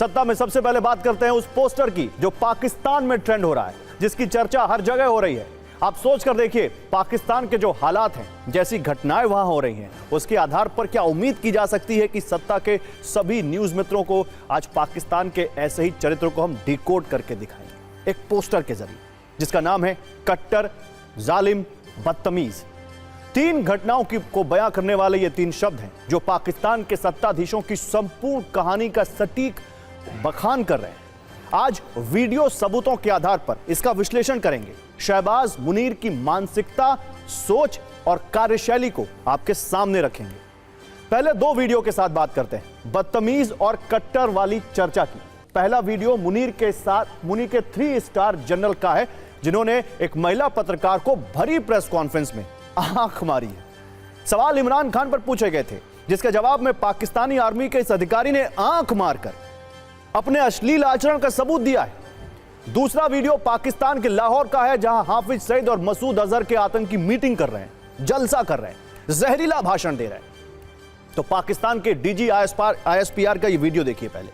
सत्ता में सबसे पहले बात करते हैं उस पोस्टर की जो पाकिस्तान में ट्रेंड हो रहा है, जिसकी चर्चा हर जगह हो रही है। आप सोच कर देखिए, पाकिस्तान के जो हालात हैं, जैसी घटनाएं वहां हो रही हैं, उसके आधार पर क्या उम्मीद की जा सकती है कि सत्ता के सभी न्यूज मित्रों को आज पाकिस्तान के ऐसे ही चरित्र को हम डिकोड करके दिखाएंगे एक पोस्टर के जरिए, जिसका नाम है कट्टर, जालिम, बदतमीज। 3 घटनाओं को बयां करने वाले ये 3 शब्द हैं जो पाकिस्तान के सत्ताधीशों की संपूर्ण कहानी का सटीक बखान कर रहे हैं। आज वीडियो सबूतों के आधार पर इसका विश्लेषण करेंगे। शहबाज मुनीर की मानसिकता, सोच और कार्यशैली को आपके सामने रखेंगे। पहले 2 वीडियो के साथ बात करते हैं बदतमीज और कट्टर वाली चर्चा की। पहला वीडियो मुनीर के 3 स्टार जनरल का है, जिन्होंने एक महिला पत्रकार को भरी प्रेस कॉन्फ्रेंस में आंख मारी है। सवाल इमरान खान पर पूछे गए थे, जिसके जवाब में पाकिस्तानी आर्मी के इस अधिकारी ने आंख मारकर अपने अश्लील आचरण का सबूत दिया है। दूसरा वीडियो पाकिस्तान के लाहौर का है, जहां हाफिज सईद और मसूद अजहर के आतंकी मीटिंग कर रहे हैं, जलसा कर रहे हैं, जहरीला भाषण दे रहे हैं। तो पाकिस्तान के डीजी ISPR का ये वीडियो देखिए पहले,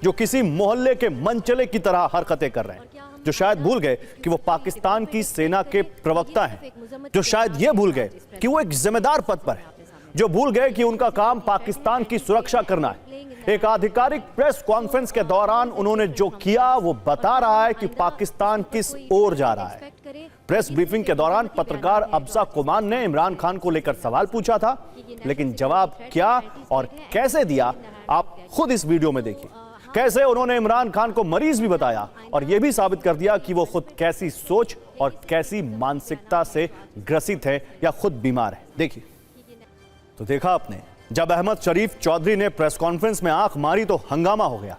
जो किसी मोहल्ले के मनचले की तरह हरकतें कर रहे हैं, जो शायद भूल गए कि वो पाकिस्तान की सेना के प्रवक्ता हैं, जो शायद ये भूल गए कि वो एक जिम्मेदार पद पर है, जो भूल गए कि उनका काम पाकिस्तान की सुरक्षा करना है। एक आधिकारिक प्रेस कॉन्फ्रेंस के दौरान उन्होंने जो किया वो बता रहा है कि पाकिस्तान किस ओर जा रहा है। प्रेस ब्रीफिंग के दौरान पत्रकार अब्सा कुमान ने इमरान खान को लेकर सवाल पूछा था, लेकिन जवाब क्या और कैसे दिया आप खुद इस वीडियो में देखिए। कैसे उन्होंने इमरान खान को मरीज भी बताया और यह भी साबित कर दिया कि वो खुद कैसी सोच और कैसी मानसिकता से ग्रसित है या खुद बीमार है। देखिए। तो देखा आपने, जब अहमद शरीफ चौधरी ने प्रेस कॉन्फ्रेंस में आंख मारी तो हंगामा हो गया।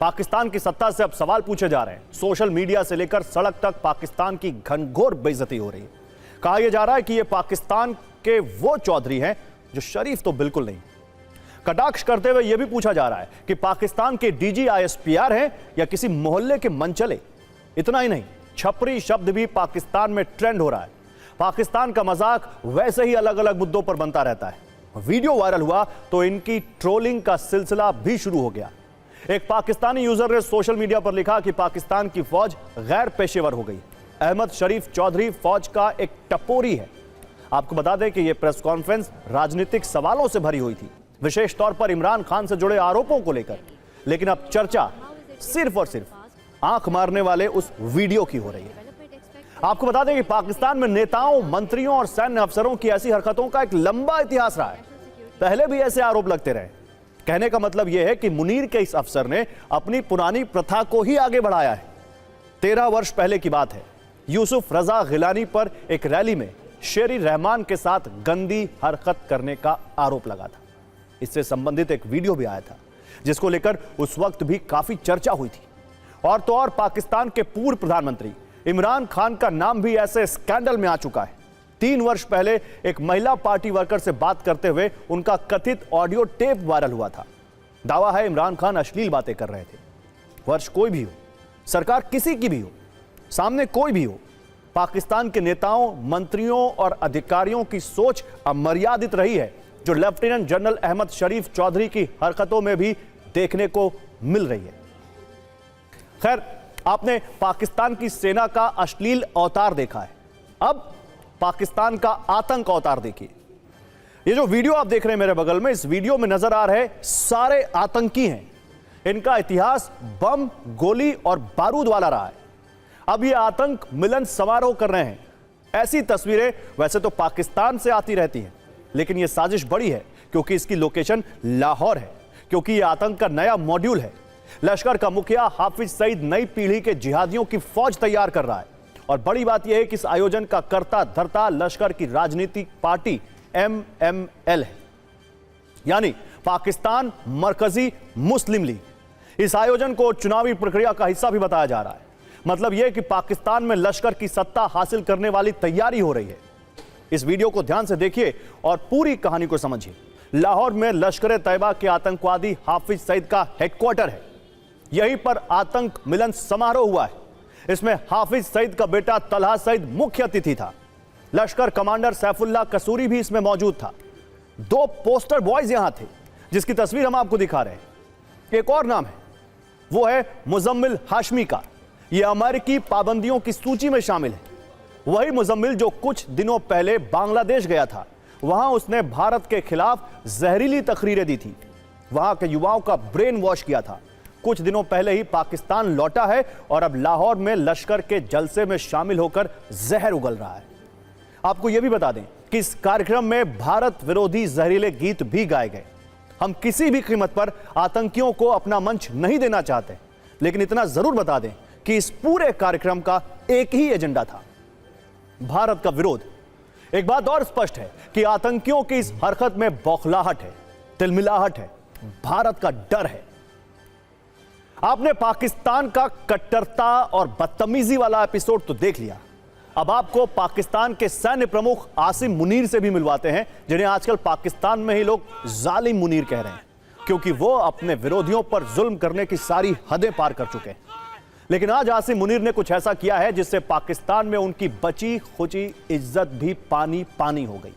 पाकिस्तान की सत्ता से अब सवाल पूछे जा रहे हैं। सोशल मीडिया से लेकर सड़क तक पाकिस्तान की घनघोर बेइज्जती हो रही है। कहा यह जा रहा है कि ये पाकिस्तान के वो चौधरी हैं जो शरीफ तो बिल्कुल नहीं। कटाक्ष करते हुए यह भी पूछा जा रहा है कि पाकिस्तान के डीजी ISPR हैं या किसी मोहल्ले के मनचले। इतना ही नहीं, छपरी शब्द भी पाकिस्तान में ट्रेंड हो रहा है। पाकिस्तान का मजाक वैसे ही अलग अलग मुद्दों पर बनता रहता है। वीडियो वायरल हुआ तो इनकी ट्रोलिंग का सिलसिला भी शुरू हो गया। एक पाकिस्तानी यूजर ने सोशल मीडिया पर लिखा कि पाकिस्तान की फौज गैर पेशेवर हो गई। अहमद शरीफ चौधरी फौज का एक टपोरी है। आपको बता दें कि यह प्रेस कॉन्फ्रेंस राजनीतिक सवालों से भरी हुई थी, विशेष तौर पर इमरान खान से जुड़े आरोपों को लेकर। लेकिन अब चर्चा सिर्फ और सिर्फ आंख मारने वाले उस वीडियो की हो रही है। आपको बता दें कि पाकिस्तान में नेताओं, मंत्रियों और सैन्य अफसरों की ऐसी हरकतों का एक लंबा इतिहास रहा है। पहले भी ऐसे आरोप लगते रहे। कहने का मतलब यह है कि मुनीर के इस अफसर ने अपनी पुरानी प्रथा को ही आगे बढ़ाया है। 13 वर्ष पहले की बात है, यूसुफ रजा गिलानी पर एक रैली में शेरी रहमान के साथ गंदी हरकत करने का आरोप लगा था। इससे संबंधित एक वीडियो भी आया था, जिसको लेकर उस वक्त भी काफी चर्चा हुई थी। और तो और पाकिस्तान के पूर्व प्रधानमंत्री इमरान खान का नाम भी ऐसे स्कैंडल में आ चुका है। 3 वर्ष पहले एक महिला पार्टी वर्कर से बात करते हुए उनका कथित ऑडियो टेप वायरल हुआ था। दावा है इमरान खान अश्लील बातें कर रहे थे। वर्ष कोई भी हो, सरकार किसी की भी हो, सामने कोई भी हो, पाकिस्तान के नेताओं, मंत्रियों और अधिकारियों की सोच अमर्यादित रही है, जो लेफ्टिनेंट जनरल अहमद शरीफ चौधरी की हरकतों में भी देखने को मिल रही है। खैर, आपने पाकिस्तान की सेना का अश्लील अवतार देखा है, अब पाकिस्तान का आतंक अवतार देखिए। ये जो वीडियो आप देख रहे हैं मेरे बगल में, इस वीडियो में नजर आ रहे सारे आतंकी हैं। इनका इतिहास बम, गोली और बारूद वाला रहा है। अब ये आतंक मिलन समारोह कर रहे हैं। ऐसी तस्वीरें वैसे तो पाकिस्तान से आती रहती हैं, लेकिन यह साजिश बड़ी है क्योंकि इसकी लोकेशन लाहौर है, क्योंकि यह आतंक का नया मॉड्यूल है। लश्कर का मुखिया हाफिज सईद नई पीढ़ी के जिहादियों की फौज तैयार कर रहा है। और बड़ी बात यह है कि इस आयोजन का कर्ता धर्ता लश्कर की राजनीतिक पार्टी MML है, यानी पाकिस्तान मरकजी मुस्लिम लीग। इस आयोजन को चुनावी प्रक्रिया का हिस्सा भी बताया जा रहा है। मतलब यह कि पाकिस्तान में लश्कर की सत्ता हासिल करने वाली तैयारी हो रही है। इस वीडियो को ध्यान से देखिए और पूरी कहानी को समझिए। लाहौर में लश्कर तैयबा के आतंकवादी हाफिज सईद का हेडक्वार्टर है। यहीं पर आतंक मिलन समारोह हुआ है। इसमें हाफिज सईद का बेटा तलहा सईद मुख्य अतिथि था। लश्कर कमांडर सैफुल्लाह कसूरी भी इसमें मौजूद था। 2 पोस्टर बॉयज यहां थे, जिसकी तस्वीर हम आपको दिखा रहे हैं। एक और नाम है वो है मुजम्मिल हाशमी का। यह अमेरिकी पाबंदियों की सूची में शामिल है। वही मुजम्मिल जो कुछ दिनों पहले बांग्लादेश गया था। वहां उसने भारत के खिलाफ जहरीली तकरीरें दी थी, वहां के युवाओं का ब्रेन वॉश किया था। कुछ दिनों पहले ही पाकिस्तान लौटा है और अब लाहौर में लश्कर के जलसे में शामिल होकर जहर उगल रहा है। आपको यह भी बता दें कि इस कार्यक्रम में भारत विरोधी जहरीले गीत भी गाए गए। हम किसी भी कीमत पर आतंकियों को अपना मंच नहीं देना चाहते, लेकिन इतना जरूर बता दें कि इस पूरे कार्यक्रम का एक ही एजेंडा था, भारत का विरोध। एक बात और स्पष्ट है कि आतंकियों की इस हरकत में बौखलाहट है, तिलमिलाहट है, भारत का डर है। आपने पाकिस्तान का कट्टरता और बदतमीजी वाला एपिसोड तो देख लिया। अब आपको पाकिस्तान के सैन्य प्रमुख आसिम मुनीर से भी मिलवाते हैं, जिन्हें आजकल पाकिस्तान में ही लोग जालिम मुनीर कह रहे हैं, क्योंकि वो अपने विरोधियों पर जुल्म करने की सारी हदें पार कर चुके हैं। लेकिन आज आसिम मुनीर ने कुछ ऐसा किया है जिससे पाकिस्तान में उनकी बची खुची इज्जत भी पानी पानी हो गई।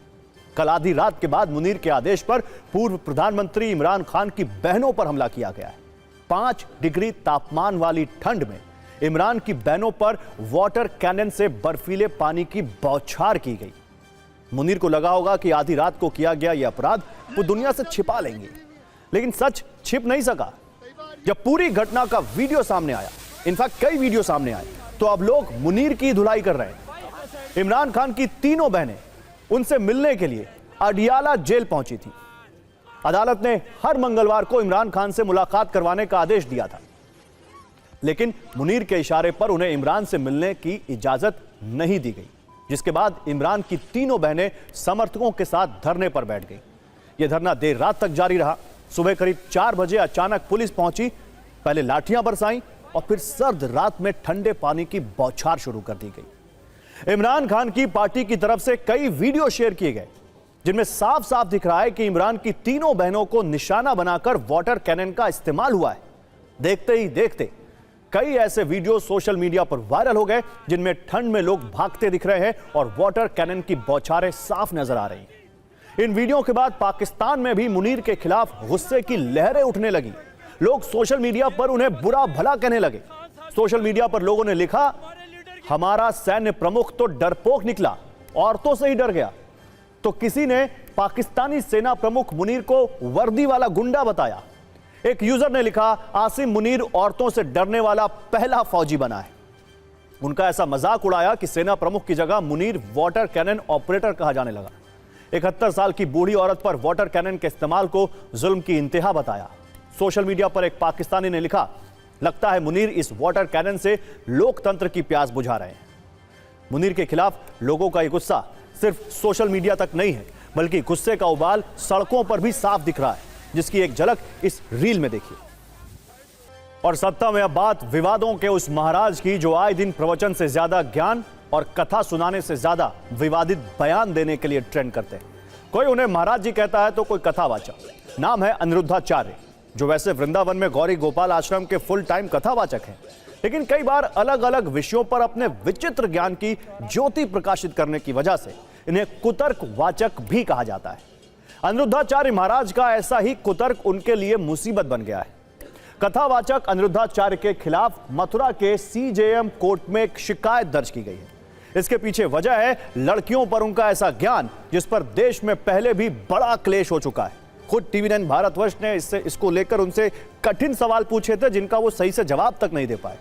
कल आधी रात के बाद मुनीर के आदेश पर पूर्व प्रधानमंत्री इमरान खान की बहनों पर हमला किया गया है। 5 डिग्री तापमान वाली ठंड में इमरान की बहनों पर वाटर कैनन से बर्फीले पानी की बौछार की गई। मुनीर को लगा होगा कि आधी रात को किया गया यह अपराध वो दुनिया से छिपा लेंगे, लेकिन सच छिप नहीं सका। जब पूरी घटना का वीडियो सामने आया, इनफैक्ट कई वीडियो सामने आए, तो अब लोग मुनीर की धुलाई कर रहे हैं। इमरान खान की तीनों बहनें उनसे मिलने के लिए अडियाला जेल पहुंची थी। अदालत ने हर मंगलवार को इमरान खान से मुलाकात करवाने का आदेश दिया था, लेकिन मुनीर के इशारे पर उन्हें इमरान से मिलने की इजाजत नहीं दी गई, जिसके बाद इमरान की तीनों बहनें समर्थकों के साथ धरने पर बैठ गई। यह धरना देर रात तक जारी रहा। सुबह करीब 4 बजे अचानक पुलिस पहुंची, पहले लाठियां बरसाईं और फिर सर्द रात में ठंडे पानी की बौछार शुरू कर दी गई। इमरान खान की पार्टी की तरफ से कई वीडियो शेयर किए गए, जिनमें साफ साफ दिख रहा है कि इमरान की तीनों बहनों को निशाना बनाकर वाटर कैनन का इस्तेमाल हुआ है। देखते ही देखते कई ऐसे वीडियो सोशल मीडिया पर वायरल हो गए, जिनमें ठंड में लोग भागते दिख रहे हैं और वाटर कैनन की बौछारें साफ नजर आ रही हैं। इन वीडियो के बाद पाकिस्तान में भी मुनीर के खिलाफ गुस्से की लहरें उठने लगी। लोग सोशल मीडिया पर उन्हें बुरा भला कहने लगे। सोशल मीडिया पर लोगों ने लिखा, हमारा सैन्य प्रमुख तो डरपोक निकला, औरतों से ही डर गया। तो किसी ने पाकिस्तानी सेना प्रमुख मुनीर को वर्दी वाला गुंडा बताया। एक यूजर ने लिखा, आसिम मुनीर औरतों से डरने वाला पहला फौजी बना है। उनका ऐसा मजाक उड़ाया कि सेना प्रमुख की जगह मुनीर वाटर कैनन ऑपरेटर कहा जाने लगा। 71 साल की बूढ़ी औरत पर वाटर कैनन के इस्तेमाल को जुल्म की इंतहा बताया। सोशल मीडिया पर एक पाकिस्तानी ने लिखा, लगता है मुनीर इस वाटर कैनन से लोकतंत्र की प्यास बुझा रहे हैं। मुनीर के खिलाफ लोगों का यह गुस्सा सिर्फ सोशल मीडिया तक नहीं है, बल्कि गुस्से का उबाल सड़कों पर भी साफ दिख रहा है, जिसकी एक झलक इस रील में देखिए। और सत्ता में अब बात विवादों के उस महाराज की जो आए दिन प्रवचन से ज्यादा ज्ञान और कथा सुनाने से ज्यादा विवादित बयान देने के लिए ट्रेंड करते हैं। कोई उन्हें महाराज जी कहता है तो कोई कथावाचक। नाम है अनिरुद्धाचार्य, जो वैसे वृंदावन में गौरी गोपाल आश्रम के फुल टाइम कथावाचक हैं, लेकिन कई बार अलग अलग विषयों पर अपने विचित्र ज्ञान की ज्योति प्रकाशित करने की वजह से इन्हें कुतर्क वाचक भी कहा जाता है। अनिरुद्धाचार्य महाराज का ऐसा ही कुतर्क उनके लिए मुसीबत बन गया है। कथावाचक अनिरुद्धाचार्य के खिलाफ मथुरा के सीजेएम कोर्ट में एक शिकायत दर्ज की गई है। इसके पीछे वजह है लड़कियों पर उनका ऐसा ज्ञान, जिस पर देश में पहले भी बड़ा क्लेश हो चुका है। खुद टीवी9 भारतवर्ष ने इसको लेकर उनसे कठिन सवाल पूछे थे, जिनका वो सही से जवाब तक नहीं दे पाए।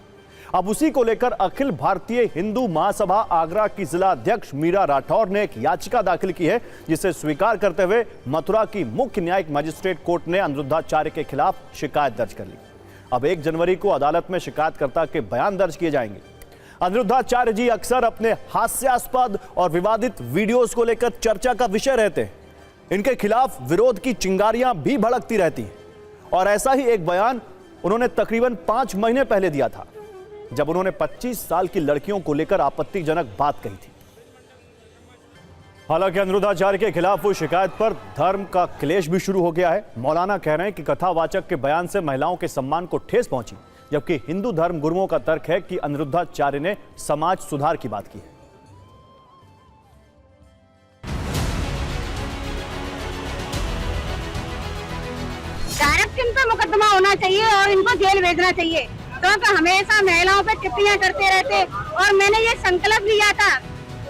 अब उसी को लेकर अखिल भारतीय हिंदू महासभा आगरा की जिला अध्यक्ष मीरा राठौर ने एक याचिका दाखिल की है, जिसे स्वीकार करते हुए मथुरा की मुख्य न्यायिक मजिस्ट्रेट कोर्ट ने अनिरुद्धाचार्य के खिलाफ शिकायत दर्ज कर ली। अब 1 जनवरी को अदालत में शिकायतकर्ता के बयान दर्ज किए जाएंगे। अनिरुद्धाचार्य जी अक्सर अपने हास्यास्पद और विवादित वीडियोज को लेकर चर्चा का विषय रहते हैं। इनके खिलाफ विरोध की चिंगारियां भी भड़कती रहती हैं, और ऐसा ही एक बयान उन्होंने तकरीबन 5 महीने पहले दिया था, जब उन्होंने 25 साल की लड़कियों को लेकर आपत्तिजनक बात कही थी। हालांकि अनिरुद्धाचार्य के खिलाफ हुई शिकायत पर धर्म का क्लेश भी शुरू हो गया है। मौलाना कह रहे हैं कि कथावाचक के बयान से महिलाओं के सम्मान को ठेस पहुंची, जबकि हिंदू धर्म गुरुओं का तर्क है कि अनिरुद्धाचार्य ने समाज सुधार की बात की है। करप्शन पे मुकदमा मुकदमा होना चाहिए और इनको जेल भेजना चाहिए, क्योंकि हमेशा महिलाओं पे टिप्पणियां करते रहते। और मैंने ये संकल्प लिया था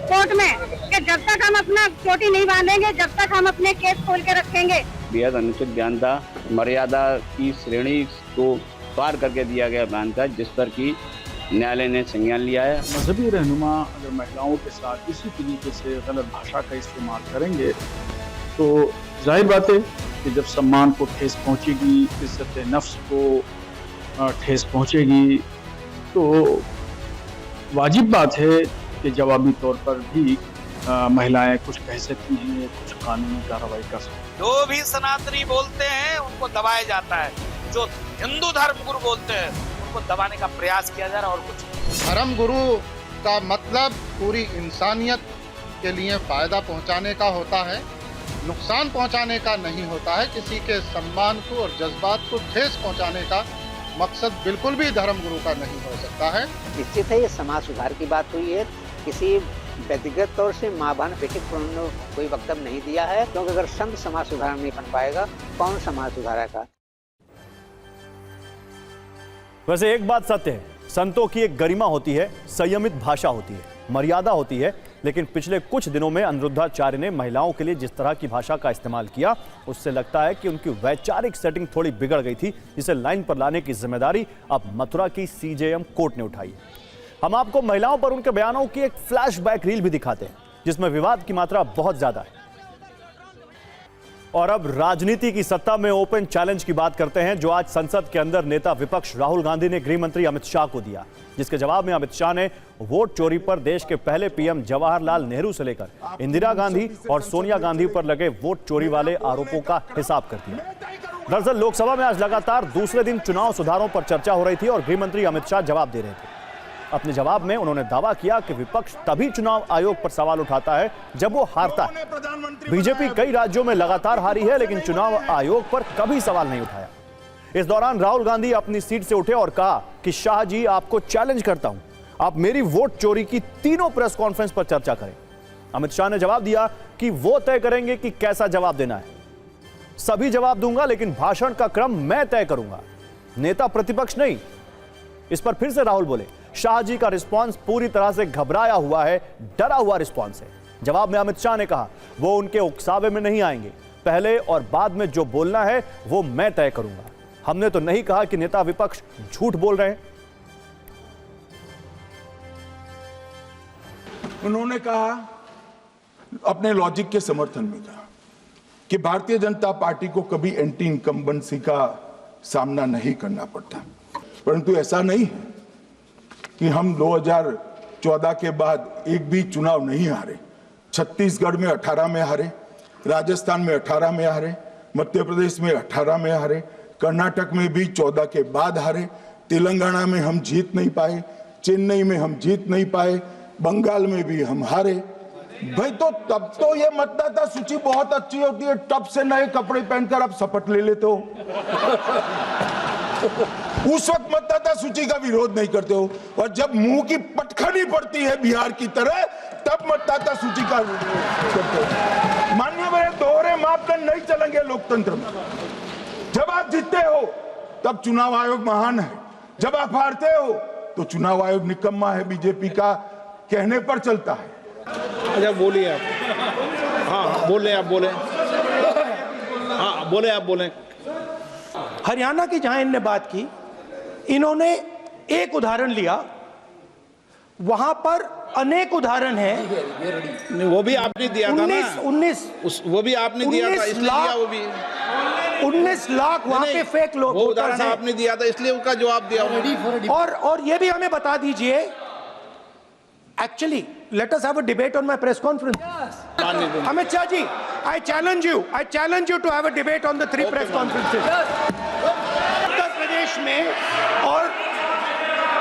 कोर्ट में कि जब तक हम अपना चोटी नहीं बांधेंगे, जब तक हम अपने केस खोल के रखेंगे। बेहद अनुचित बयान था, मर्यादा की श्रेणी को पार करके दिया गया बयान था, जिस पर की न्यायालय ने संज्ञान लिया है। मजहबी रहनुमा अगर महिलाओं के साथ इसी तरीके से गलत भाषा का इस्तेमाल करेंगे तो जाहिर बात है कि जब सम्मान को ठेस पहुंचेगी, इज्जत नफ्स को ठेस पहुंचेगी, तो वाजिब बात है कि जवाबी तौर पर भी महिलाएं कुछ कह सकती हैं, कुछ कानूनी कार्रवाई कर सकती हैं। जो भी सनातनी बोलते हैं उनको दबाया जाता है, जो हिंदू धर्म गुरु बोलते हैं उनको दबाने का प्रयास किया जा रहा है और कुछ। धर्म गुरु का मतलब पूरी इंसानियत के लिए फायदा पहुंचाने का होता है, नुकसान पहुंचाने का नहीं होता है। किसी के सम्मान को और जज्बात को ठेस पहुंचाने का मकसद बिल्कुल भी धर्म गुरु का नहीं हो सकता है। निश्चित है ये समाज सुधार की बात हुई है, किसी व्यक्तिगत तौर से मां बहन बेटे को कोई वक्तव्य नहीं दिया है, क्योंकि अगर संत समाज सुधार नहीं बन पाएगा, कौन समाज सुधारेगा। वैसे एक बात सत्य है, संतों की एक गरिमा होती है, संयमित भाषा होती है, मर्यादा होती है, लेकिन पिछले कुछ दिनों में अनिरुद्धाचार्य ने महिलाओं के लिए जिस तरह की भाषा का इस्तेमाल किया, उससे लगता है कि उनकी वैचारिक सेटिंग थोड़ी बिगड़ गई थी, जिसे लाइन पर लाने की जिम्मेदारी अब मथुरा की सीजेएम कोर्ट ने उठाई है। हम आपको महिलाओं पर उनके बयानों की एक फ्लैशबैक रील भी दिखाते हैं, जिसमें विवाद की मात्रा बहुत ज्यादा है। और अब राजनीति की सत्ता में ओपन चैलेंज की बात करते हैं, जो आज संसद के अंदर नेता विपक्ष राहुल गांधी ने गृह मंत्री अमित शाह को दिया, जिसके जवाब में अमित शाह ने वोट चोरी पर देश के पहले पीएम जवाहरलाल नेहरू से लेकर इंदिरा गांधी और सोनिया गांधी पर लगे वोट चोरी वाले आरोपों का हिसाब कर दिया। दरअसल लोकसभा में आज लगातार दूसरे दिन चुनाव सुधारों पर चर्चा हो रही थी और गृह मंत्री अमित शाह जवाब दे रहे थे। अपने जवाब में उन्होंने दावा किया कि विपक्ष तभी चुनाव आयोग पर सवाल उठाता है जब वो हारता है। बीजेपी कई राज्यों में लगातार हारी है, लेकिन चुनाव आयोग पर कभी सवाल नहीं उठाया। इस दौरान राहुल गांधी अपनी सीट से उठे और कहा कि शाह जी, आपको चैलेंज करता हूं, आप मेरी वोट चोरी की तीनों प्रेस कॉन्फ्रेंस पर चर्चा करें। अमित शाह ने जवाब दिया कि वो तय करेंगे कि कैसा जवाब देना है। सभी जवाब दूंगा, लेकिन भाषण का क्रम मैं तय करूंगा, नेता प्रतिपक्ष नहीं। इस पर फिर से राहुल बोले, शाह जी का रिस्पांस पूरी तरह से घबराया हुआ है, डरा हुआ रिस्पांस है। जवाब में अमित शाह ने कहा वो उनके उकसावे में नहीं आएंगे, पहले और बाद में जो बोलना है वो मैं तय करूंगा। हमने तो नहीं कहा कि नेता विपक्ष झूठ बोल रहे हैं। उन्होंने कहा, अपने लॉजिक के समर्थन में कहा कि भारतीय जनता पार्टी को कभी एंटी इनकम्बेंसी का सामना नहीं करना पड़ता, परंतु ऐसा नहीं है कि हम 2014 के बाद एक भी चुनाव नहीं हारे। छत्तीसगढ़ में 18 में हारे, राजस्थान में 18 में हारे, मध्य प्रदेश में 18 में हारे, कर्नाटक में भी 14 के बाद हारे, तेलंगाना में हम जीत नहीं पाए, चेन्नई में हम जीत नहीं पाए, बंगाल में भी हम हारे। भाई तो तब तो ये मतदाता सूची बहुत अच्छी होती है, टब से नए कपड़े पहनकर आप शपथ ले लेते हो। उस वक्त मतदाता सूची का विरोध नहीं करते हो, और जब मुंह की पटखनी पड़ती है बिहार की तरह, तब मतदाता सूची का विरोध करते हो। माननीय मेरे दोहरे मापदंड नहीं चलेंगे लोकतंत्र में। जब आप जीतते हो तब चुनाव आयोग महान है, जब आप हारते हो तो चुनाव आयोग निकम्मा है, बीजेपी का कहने पर चलता है। अच्छा बोलिए आप। हाँ बोले आप, बोले। हाँ बोले आप, बोले। हरियाणा की जहां इन्होंने बात की, इन्होंने एक उदाहरण लिया, वहां पर अनेक उदाहरण हैं। वो भी आपने दिया था ना, 19 वो भी आपने दिया था, इसलिए दिया वो भी। 19 लाख वहां पे फेक लोग, वो उदाहरण आपने दिया था, इसलिए उसका जवाब दिया। और ये भी हमें बता दीजिए, actually let us have a debate on my press conference. Amit Shah ji, I challenge you to have a debate on the 3 press conferences. Uttar Pradesh में और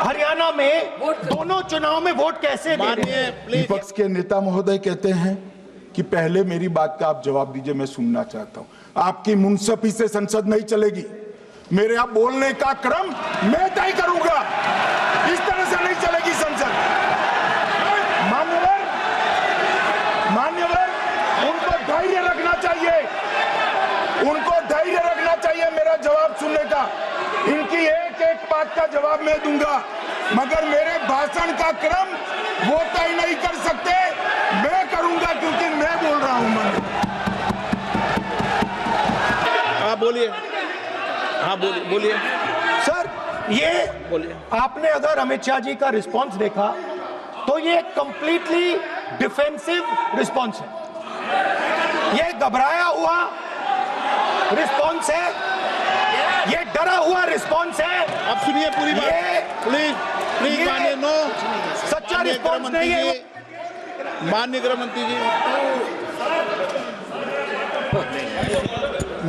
हरियाणा में दोनों चुनाव में वोट कैसे देंगे? विपक्ष के नेता महोदय कहते हैं कि पहले मेरी बात का आप जवाब दीजिए, मैं सुनना चाहता हूं। आपकी मुंसफी से संसद नहीं चलेगी, मेरे आप बोलने का क्रम मैं तय करूंगा, इस तरह से नहीं चलेगी संसद। मान्यवर, उनको धैर्य रखना चाहिए, मेरा जवाब सुनने का। जवाब मैं दूंगा, मगर मेरे भाषण का क्रम वो तय नहीं कर सकते, मैं करूंगा क्योंकि मैं बोल रहा हूं। हाँ बोलिए, हाँ बोलिए सर, ये बोलिए। आपने अगर अमित शाह जी का रिस्पॉन्स देखा तो ये कंप्लीटली डिफेंसिव रिस्पॉन्स है, ये घबराया हुआ रिस्पॉन्स है, ये डरा हुआ रिस्पॉन्स है। अब सुनिए पूरी बात, प्लीज माननीय, नो, सच्चा रिस्पॉन्स नहीं है। माननीय गृह मंत्री जी,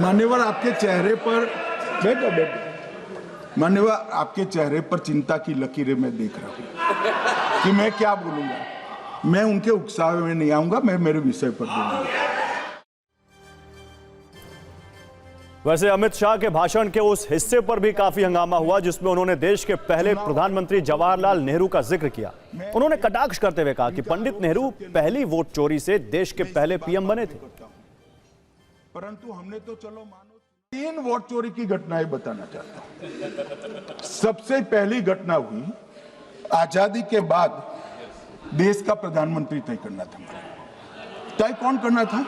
मान्यवर आपके चेहरे पर बैठो मान्यवर आपके चेहरे पर चिंता की लकीरें मैं देख रहा हूं कि मैं क्या बोलूंगा। मैं उनके उकसावे में नहीं आऊंगा, मैं मेरे विषय पर बोलूंगा। वैसे अमित शाह के भाषण के उस हिस्से पर भी काफी हंगामा हुआ जिसमें उन्होंने देश के पहले प्रधानमंत्री जवाहरलाल नेहरू का जिक्र किया। उन्होंने कटाक्ष करते हुए कहा कि पंडित नेहरू पहली वोट चोरी से देश के पहले पीएम बने थे। परंतु हमने तो चलो मानो 3 वोट चोरी की घटनाएं बताना चाहता हूं। सबसे पहली घटना हुई आजादी के बाद देश का प्रधानमंत्री तय करना था। तय कौन करना था?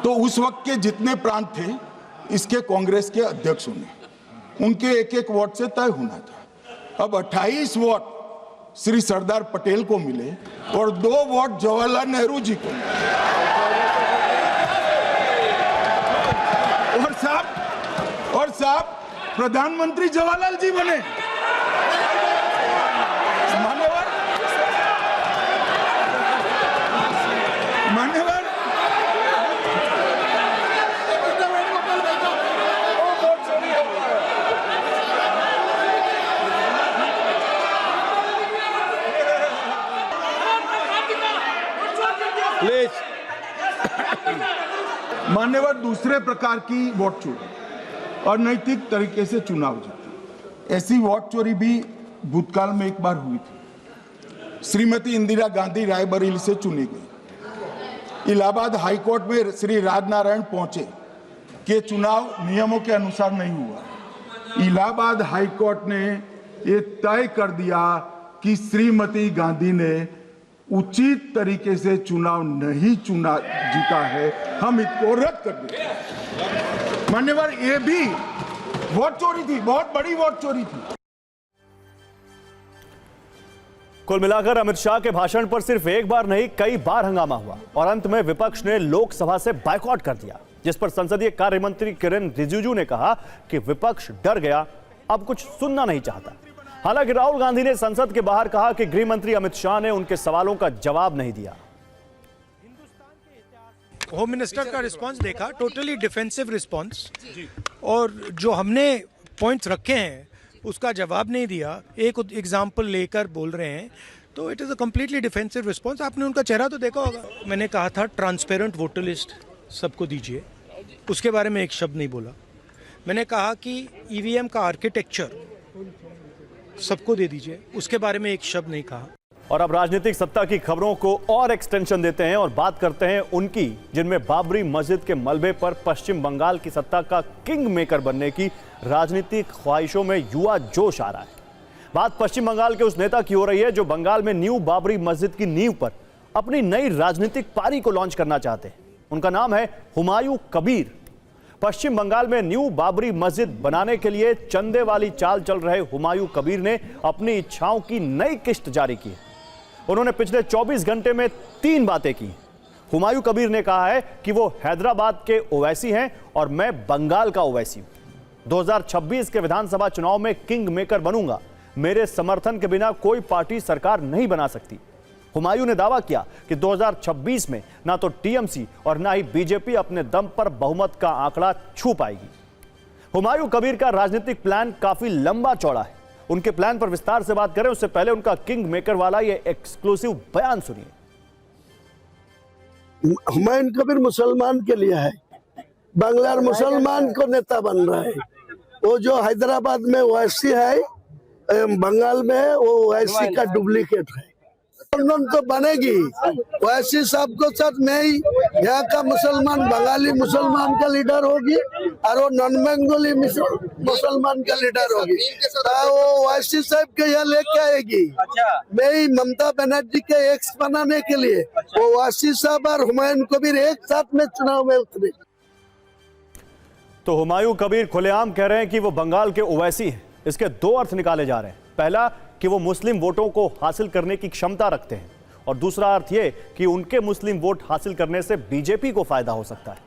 तो उस वक्त के जितने प्रांत थे इसके कांग्रेस के अध्यक्षों ने, उनके एक एक वोट से तय होना था। अब 28 वोट श्री सरदार पटेल को मिले और 2 वोट जवाहरलाल नेहरू जी को मिले। और साहब प्रधानमंत्री जवाहरलाल जी बने। मान्यवर प्लीज। मान्यवर दूसरे प्रकार की वोट चोरी और नैतिक तरीके से चुनाव जीतना, ऐसी वोट चोरी भी भूतकाल में एक बार हुई थी। श्रीमती इंदिरा गांधी रायबरेली से चुनी गई। इलाहाबाद हाईकोर्ट में श्री राजनारायण पहुंचे कि चुनाव नियमों के अनुसार नहीं हुआ। इलाहाबाद हाईकोर्ट ने ये तय कर दिया कि श्रीमती गांधी ने उचित तरीके से चुनाव नहीं जीता है, हम इसको रद्द कर देते। मान्यवर ये भी वोट चोरी थी, बहुत बड़ी वोट चोरी थी। कुल मिलाकर अमित शाह के भाषण पर सिर्फ एक बार नहीं कई बार हंगामा हुआ और अंत में विपक्ष ने लोकसभा से बायकॉट कर दिया, जिस पर संसदीय कार्य मंत्री किरेन रिजिजू ने कहा कि विपक्ष डर गया, अब कुछ सुनना नहीं चाहता। हालांकि राहुल गांधी ने संसद के बाहर कहा कि गृह मंत्री अमित शाह ने उनके सवालों का जवाब नहीं दिया। होम मिनिस्टर का रिस्पांस देखा, टोटली डिफेंसिव रिस्पांस, और जो हमने पॉइंट्स रखे हैं उसका जवाब नहीं दिया, एक एग्जाम्पल लेकर बोल रहे हैं, तो it is a completely defensive response. आपने उनका चेहरा तो देखा होगा। मैंने कहा था ट्रांसपेरेंट वोटर लिस्ट सबको दीजिए, उसके बारे में एक शब्द नहीं बोला। मैंने कहा कि ईवीएम का आर्किटेक्चर सबको दे दीजिए, उसके बारे में एक शब्द नहीं कहा। और अब राजनीतिक सत्ता की खबरों को और एक्सटेंशन देते हैं और बात करते हैं उनकी, जिनमें बाबरी मस्जिद के मलबे पर पश्चिम बंगाल की सत्ता का किंग मेकर बनने की राजनीतिक ख्वाहिशों में युवा जोश आ रहा है। बात पश्चिम बंगाल के उस नेता की हो रही है जो बंगाल में न्यू बाबरी मस्जिद की नींव पर अपनी नई राजनीतिक पारी को लॉन्च करना चाहते हैं। उनका नाम है हुमायूं कबीर। पश्चिम बंगाल में न्यू बाबरी मस्जिद बनाने के लिए चंदे वाली चाल चल रहे हुमायूं कबीर ने अपनी इच्छाओं की नई किस्त जारी की। उन्होंने पिछले 24 घंटे में 3 बातें की। हुमायूं कबीर ने कहा है कि वो हैदराबाद के ओवैसी हैं और मैं बंगाल का ओवैसी हूं। 2026 के विधानसभा चुनाव में किंग मेकर बनूंगा, मेरे समर्थन के बिना कोई पार्टी सरकार नहीं बना सकती। हुमायूं ने दावा किया कि 2026 में ना तो टीएमसी और ना ही बीजेपी अपने दम पर बहुमत का आंकड़ा छू पाएगी। हुमायूं कबीर का राजनीतिक प्लान काफी लंबा चौड़ा है। उनके प्लान पर विस्तार से बात करें उससे पहले उनका किंग मेकर वाला ये एक्सक्लूसिव बयान सुनिए। हुमायूं कबीर मुसलमान के लिए है, बांग्लार मुसलमान को नेता बन रहा है। वो जो हैदराबाद में ओवैसी है, बंगाल में वो ओवैसी का डुप्लीकेट है। गठबंधन तो बनेगी। वैसी साहब को साथ मैं ही यहाँ का मुसलमान बंगाली मुसलमान का लीडर होगी और वो नॉन बंगाली मुसलमान का लीडर होगी। वो वैसी साहब के यहाँ लेके आएगी। मैं ही ममता बनर्जी के एक्स बनाने के लिए वो वैसी साहब और हुमायूं कबीर एक साथ में चुनाव में उतरे। तो हुमायूं कबीर खुलेआम कह रहे हैं कि वो बंगाल के ओवैसी हैं। इसके दो अर्थ निकाले जा रहे हैं। पहला कि वो मुस्लिम वोटों को हासिल करने की क्षमता रखते हैं और दूसरा अर्थ ये कि उनके मुस्लिम वोट हासिल करने से बीजेपी को फायदा हो सकता है।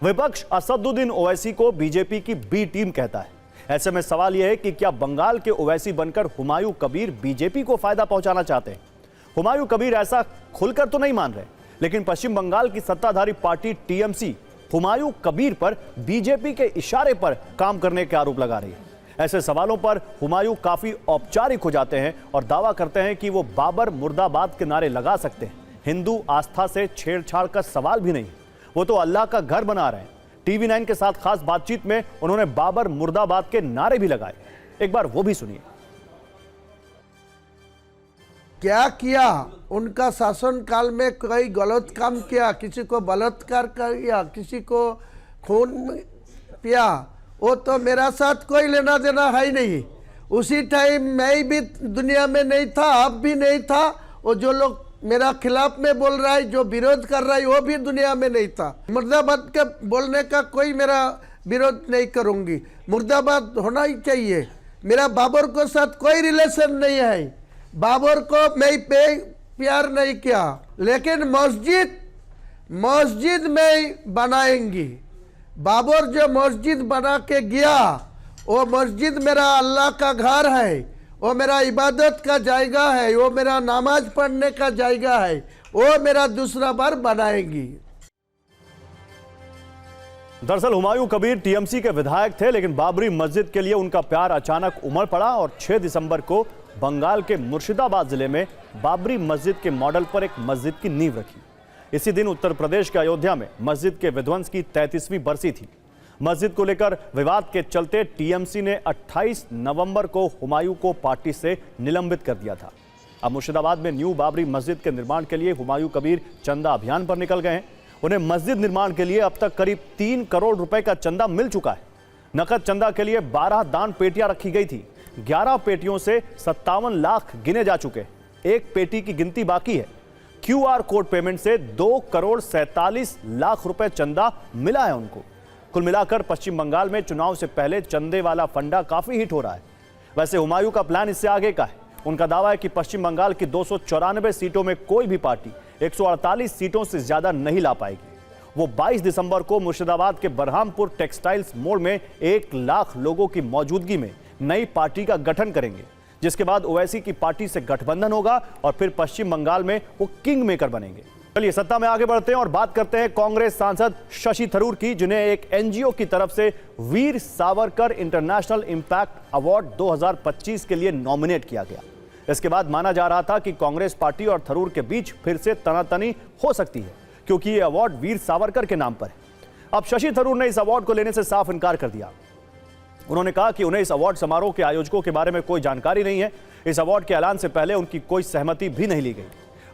विपक्ष असदुद्दीन ओवैसी को बीजेपी की बी टीम कहता है। ऐसे में सवाल यह है कि क्या बंगाल के ओवैसी बनकर हुमायूं कबीर बीजेपी को फायदा पहुंचाना चाहते हैं? हुमायूं कबीर ऐसा खुलकर तो नहीं मान रहे, लेकिन पश्चिम बंगाल की सत्ताधारी पार्टी टीएमसी हुमायूं कबीर पर बीजेपी के इशारे पर काम करने के आरोप लगा रही है। ऐसे सवालों पर हुमायूं काफी औपचारिक हो जाते हैं और दावा करते हैं कि वो बाबर मुर्दाबाद के नारे लगा सकते हैं। हिंदू आस्था से छेड़छाड़ का सवाल भी नहीं, वो तो अल्लाह का घर बना रहे हैं। टीवी 9 के साथ खास बातचीत में उन्होंने बाबर मुर्दाबाद के नारे भी लगाए। एक बार वो भी सुनिए। क्या किया उनका शासन काल में? कोई गलत काम किया, किसी को बलात्कार किया, किसी को खून पिया, वो तो मेरा साथ कोई लेना देना है ही नहीं। उसी टाइम मैं भी दुनिया में नहीं था, अब भी नहीं था। वो जो लोग मेरा खिलाफ में बोल रहा है, जो विरोध कर रहा है, वो भी दुनिया में नहीं था। मुर्दाबाद के बोलने का कोई मेरा विरोध नहीं करूंगी। मुर्दाबाद होना ही चाहिए। मेरा बाबर को साथ कोई रिलेशन नहीं है। बाबर को मैं प्यार नहीं किया, लेकिन मस्जिद में बनाएंगी। बाबर जो मस्जिद बना के गया, वो मस्जिद मेरा अल्लाह का घर है, वो मेरा इबादत का जायगा है, वो मेरा नमाज पढ़ने का जायगा है, वो मेरा दूसरा बार बनाएंगी। दरअसल हुमायूं कबीर टीएमसी के विधायक थे, लेकिन बाबरी मस्जिद के लिए उनका प्यार अचानक उमड़ पड़ा और 6 दिसंबर को बंगाल के मुर्शिदाबाद जिले में बाबरी मस्जिद के मॉडल पर एक मस्जिद की नींव रखी। इसी दिन उत्तर प्रदेश के अयोध्या में मस्जिद के विध्वंस की 33वीं बरसी थी। मस्जिद को लेकर विवाद के चलते टीएमसी ने 28 नवंबर को हुमायूं को पार्टी से निलंबित कर दिया था। अब मुर्शिदाबाद में न्यू बाबरी मस्जिद के निर्माण के लिए हुमायूं कबीर चंदा अभियान पर निकल गए हैं। उन्हें मस्जिद निर्माण के लिए अब तक करीब 3 करोड़ रुपए का चंदा मिल चुका है। नकद चंदा के लिए 12 दान पेटियां रखी गई थी। 11 पेटियों से 57 लाख गिने जा चुके। एक पेटी की गिनती बाकी है। क्यूआर कोड पेमेंट से 2 करोड़ 47 लाख रुपए चंदा मिला है उनको। कुल मिलाकर पश्चिम बंगाल में चुनाव से पहले चंदे वाला फंडा काफी हिट हो रहा है। वैसे हुमायूं का प्लान इससे आगे का है। उनका दावा है कि पश्चिम बंगाल की 294 सीटों में कोई भी पार्टी 148 सीटों से ज्यादा नहीं ला पाएगी। वो 22 दिसंबर को मुर्शिदाबाद के बरहामपुर टेक्सटाइल्स मोड़ में 1 लाख लोगों की मौजूदगी में नई पार्टी का गठन करेंगे, जिसके बाद ओवैसी की पार्टी से गठबंधन होगा और फिर पश्चिम बंगाल में वो किंग मेकर बनेंगे। चलिए सत्ता में आगे बढ़ते हैं और बात करते हैं कांग्रेस सांसद शशि थरूर की, जिन्हें एक एनजीओ की तरफ से Veer Savarkar international impact award 2025 के लिए नॉमिनेट किया गया। इसके बाद माना जा रहा था कि कांग्रेस पार्टी और थरूर के बीच फिर से तनातनी हो सकती है, क्योंकि यह अवार्ड वीर सावरकर के नाम पर है। अब शशि थरूर ने इस अवार्ड को लेने से साफ इनकार कर दिया। उन्होंने कहा कि उन्हें इस अवार्ड समारोह के आयोजकों के बारे में कोई जानकारी नहीं है। इस अवार्ड के ऐलान से पहले उनकी कोई सहमति भी नहीं ली गई।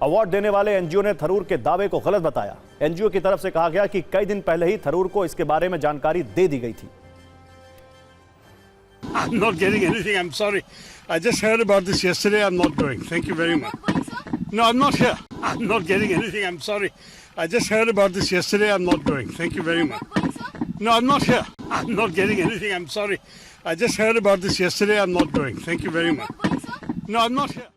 अवार्ड देने वाले एनजीओ ने थरूर के दावे को गलत बताया। एनजीओ की तरफ से कहा गया कि कई दिन पहले ही थरूर को इसके बारे में जानकारी दे दी गई थी। I'm not getting anything. I'm sorry. I just heard about this yesterday. I'm not going. Thank you very much. No, I'm not here. I'm not getting anything. I'm sorry. I just heard about this yesterday. I'm not going. Thank you very much. No, I'm not here. I'm not getting anything. I'm sorry. I just heard about this yesterday. I'm not going. Thank you very much. No, I'm not here.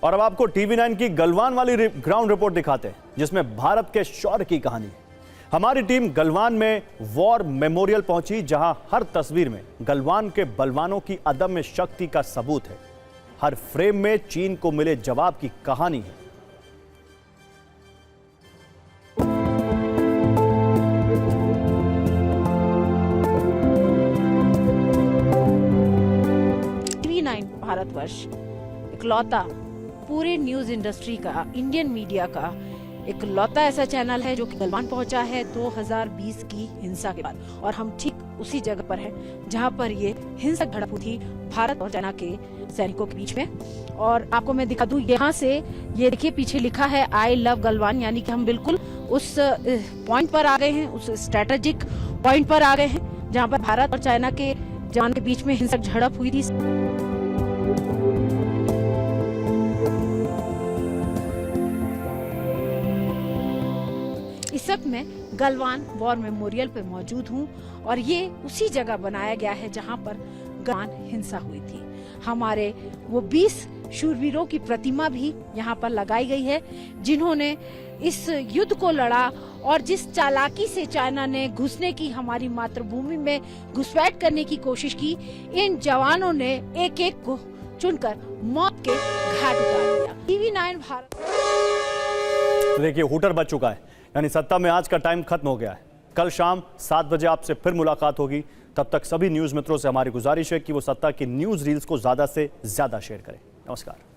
और अब आपको TV 9 की गलवान वाली ground report दिखाते हैं, जिसमें भारत के शौर्य की कहानी है। हमारी टीम गलवान में वॉर मेमोरियल पहुंची, जहां हर तस्वीर में गलवान के बलवानों की अदम्य शक्ति का सबूत है। हर फ्रेम में चीन को मिले जवाब की कहानी है। टीवी 9 भारतवर्ष इकलौता पूरे न्यूज इंडस्ट्री का, इंडियन मीडिया का एक लौता ऐसा चैनल है जो कि गलवान पहुंचा है 2020 की हिंसा के बाद, और हम ठीक उसी जगह पर हैं जहां पर ये हिंसक झड़प हुई थी भारत और चाइना के सैनिकों के बीच में। और आपको मैं दिखा दूं, यहाँ से ये देखिए पीछे लिखा है आई लव गलवान, यानी कि हम बिल्कुल उस पॉइंट पर आ गए हैं, उस स्ट्रेटेजिक पॉइंट पर आ गए हैं जहाँ पर भारत और चाइना के जवान के बीच में हिंसक झड़प हुई थी। इस वक्त मैं गलवान वॉर मेमोरियल पे मौजूद हूँ और ये उसी जगह बनाया गया है जहाँ पर गलवान हिंसा हुई थी। हमारे वो 20 शूरवीरों की प्रतिमा भी यहाँ पर लगाई गई है जिन्होंने इस युद्ध को लड़ा, और जिस चालाकी से चाइना ने घुसने की, हमारी मातृभूमि में घुसपैठ करने की कोशिश की, इन जवानों ने एक एक को चुनकर मौत के घाट उतार दिया। TV9 भारत। देखिए हुटर बच चुका है, यानी सत्ता में आज का टाइम खत्म हो गया है। कल शाम 7 बजे आपसे फिर मुलाकात होगी। तब तक सभी न्यूज मित्रों से हमारी गुजारिश है कि वो सत्ता की न्यूज रील्स को ज्यादा से ज्यादा शेयर करें। नमस्कार।